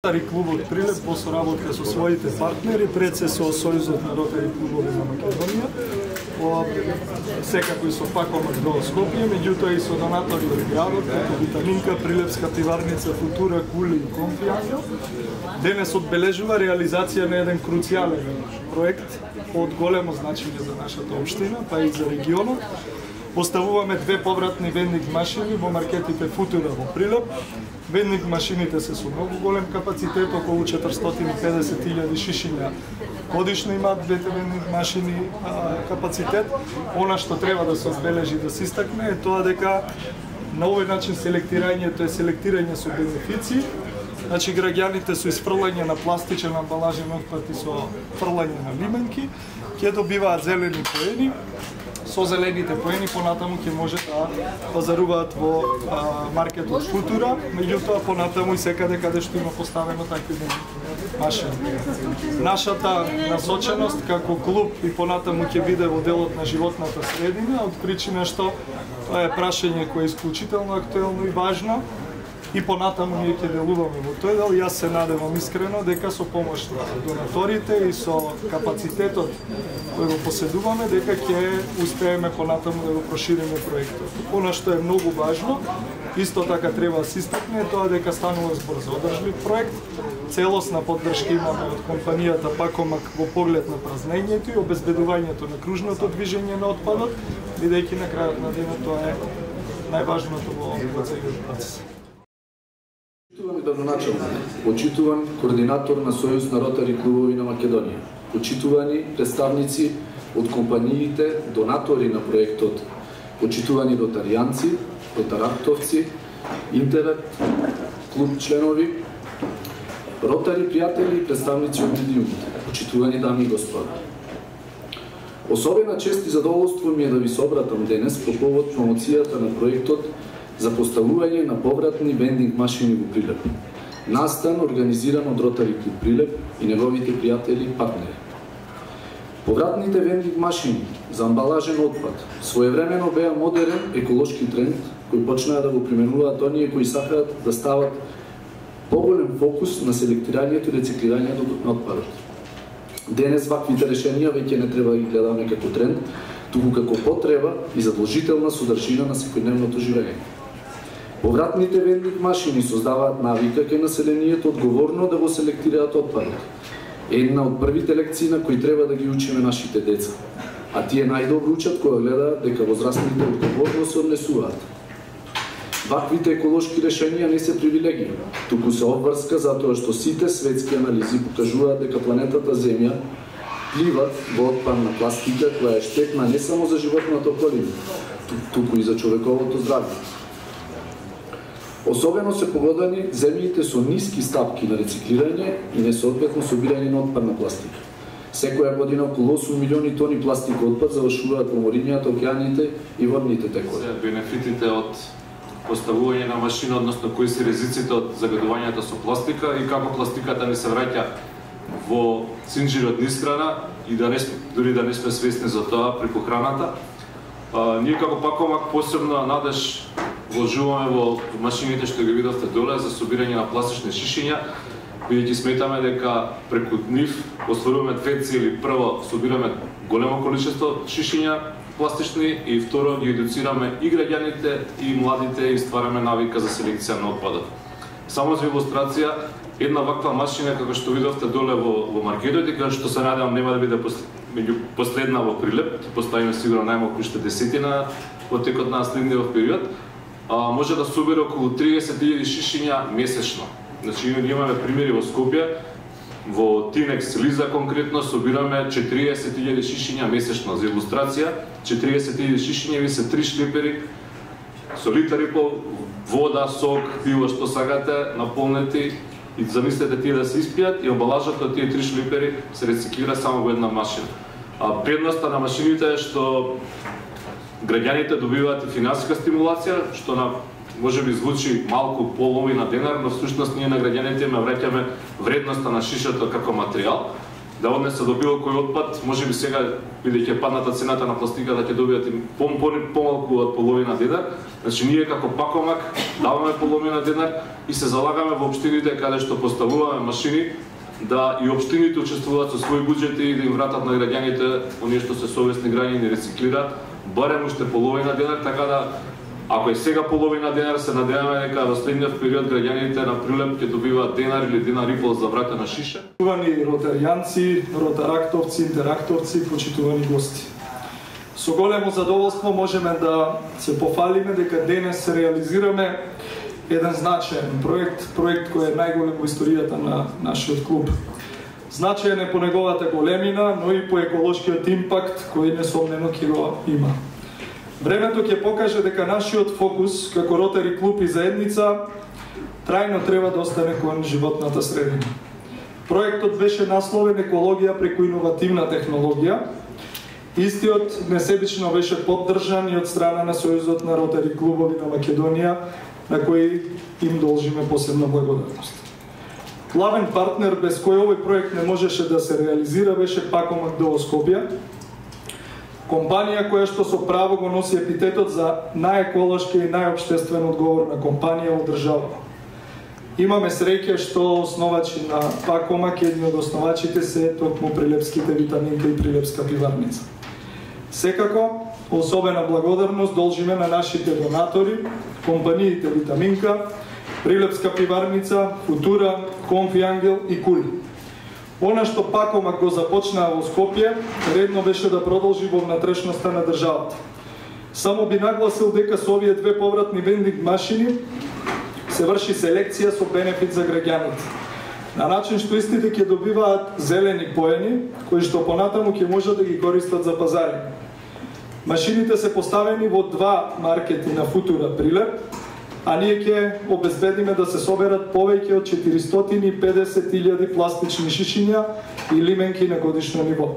Ротари клубот Прилеп во соработка со своите партнери, пред се со Сојузот на Ротари клубови на Македонија, секако и со Пакомак до Скопје, меѓутоа и со донатори од градот, како Витаминка, Прилепска пиварница, Футура, Кули и Комфи Ангел. Денес одбележува реализација на еден круцијален проект од големо значење за нашата општина, па и за регионот. Поставуваме 2 повратни вендинг машини во маркетите Футура во Прилеп. Вендинг машините се со многу голем капацитет, околу 450.000 шишиња годишно имаат двете вендинг машини капацитет. Она што треба да се одбележи да се истакне е тоа дека на овој начин селектирањето е селектирање со бенефиции. Значи граѓаните со изфрлање на пластичен амбалажен отпад и со фрлање на лименки ќе добиваат зелени поени. Со зелените поени понатаму ќе може да пазаруваат во маркетот Футура, меѓутоа понатаму и секаде каде што има поставено такви машини. Нашата насоченост како клуб и понатаму ќе биде во делот на животната средина, од причина што тоа е прашање кое е исклучително актуелно и важно. И понатаму ние ќе делуваме во тој дел. Јас се надевам искрено дека со помош на донаторите и со капацитетот кој го поседуваме, дека ќе успееме понатаму да го прошириме проектот. Она што е многу важно, исто така треба да се истакне тоа дека станува збор за одржлив проект. Целосна поддршка имаме од компанијата Пакомак во поглед на празнењето и обезбедувањето на кружното движење на отпадот, бидејќи на крајот на денот тоа е најважното во целиот процес. Почитувани градоначалник, почитуван координатор на Сојуз на Ротари клубови на Македонија, почитувани представници од компаниите, донатори на проектот, почитувани ротаријанци, ротарактовци, Интеракт, клуб членови, ротари пријатели и представници од медиумите, почитувани дами и господа. Особена чест и задоволство ми е да ви се обратам денес по повод промоцијата на проектот за поставување на повратни вендинг машини во Прилеп. Настан организиран од Ротари клуб Прилеп и неговите пријатели и партнери. Повратните вендинг машини за амбалажен отпад своевремено беа модерен еколошки тренд кој почнаа да го применуваат оние кои сакаат да стават поголем фокус на селектирањето и рециклирањето на отпадот. Денес ваквите решенија веќе не треба да ги гледаме како тренд, туку како потреба и задолжителна содржина на секојдневното живење. Повратните вендинг машини создаваат навика кај населението одговорно да го селектираат отпадот. Една од првите лекции на кои треба да ги учиме нашите деца, а тие најдобро учат кога гледаат дека возрастните одговорно се однесуваат. Ваквите еколошки решенија не се привилегија, туку се обврска затоа што сите светски анализи покажуваат дека планетата Земја пливат во отпадна пластика која е штетна не само за животната околина, туку и за човековото здравје. Особено се погодани земјите со ниски стапки на рециклирање и несоодветно собирање на отпадна пластика. Секоја година околу 8 милиони тони пластик отпад завршуваат во морињата, океаните и водните текови. Бенефитите од поставување на машина, односно кои се ризиците од загадувањето со пластика и како пластиката ни се враќа во цинџирот низ храна и дури да не сме свесни за тоа преку храната. Ние како Пакомак посебно надеж вложуваме во машините што ги видовте доле за собирање на пластични шишиња, бидејќи сметаме дека преку нив остваруваме две цели. Прво, собираме големо количество шишиња пластични и второ, ги едуцираме и граѓаните и младите и ствараме навика за селекција на отпадот. Само за илустрација, една ваква машина како што видовте доле во маркетот и како што се надевам нема да биде последна во Прилеп, ќе поставиме сигурно најмалку уште 10 во текот на следниот период, може да собира околу 30.000 шишиња месечно. Значи, имаме примери во Скопје, во Тинекс Лиза конкретно собираме 40.000 шишиња месечно. За илустрација, 40.000 шишиња ви се 3 шлипери со литар и пол вода, сок, пиво што сакате, наполнети и замислете тие да се испијат и амбалажата од тие 3 шлипери се рециклира само во една машина. Предноста на машините е што граѓаните добиваат и финансиска стимулација, што на може би звучи малку половина денар, но всушност ние на граѓаните им враќаме вредноста на шишето како материјал да однесе до било кој отпад, можеби сега бидејќи падната цената на пластиката ќе добијат помалку од половина денар. Значи ние како Пакомак даваме половина денар и се залагаме во општините каде што поставуваме машини да и општините учествуваат со своји буџети и да им вратат на граѓаните оние што се совесни граѓани и рециклираат барем уште половина денар, така да ако е сега половина денар, се надеваме дека во следниот период граѓаните на Прилеп ќе добиваат денар или денар и пол за вратена шиша. Почитувани ротаријанци, ротарактовци, интерактовци, почитувани гости. Со големо задоволство можеме да се пофалиме дека денес реализираме еден значаен проект кој е најголем во историјата на нашиот клуб. Значаен е по неговата големина, но и по еколошкиот импакт кој несомнено ќе го има. Времето ќе покаже дека нашиот фокус како Ротари клуб и заедница трајно треба да остане кон животната средина. Проектот беше насловен Екологија преку иновативна технологија. Истиот несебично беше поддржан и од страна на Сојузот на Ротари клубови на Македонија, на кои им должиме посебна благодарност. Главен партнер без кој овој проект не можеше да се реализира беше Пакомак ДОО Скопје, компанија која што со право го носи епитетот за најеколошка и најопштествено одговорна компанија во државата. Имаме среќа што основачи на Пакомак, едни од основачите се токму Прилепските Витаминка и Прилепска пиварница. Секако, особена благодарност должиме на нашите донатори, компаниите Витаминка, Прилепска пиварница, Футура, Конфи Ангел и Кули. Она што Пакомак го започнаа во Скопје, редно беше да продолжи во внатрешноста на државата. Само би нагласил дека со овие две повратни вендинг машини се врши селекција со бенефит за граѓаните. На начин што истите ќе добиваат зелени поени, кои што понатаму ќе можат да ги користат за пазари. Машините се поставени во два маркети на Футура Прилеп, а ние ќе обезбедиме да се соберат повеќе од 450.000 пластични шишиња и лименки на годишно ниво.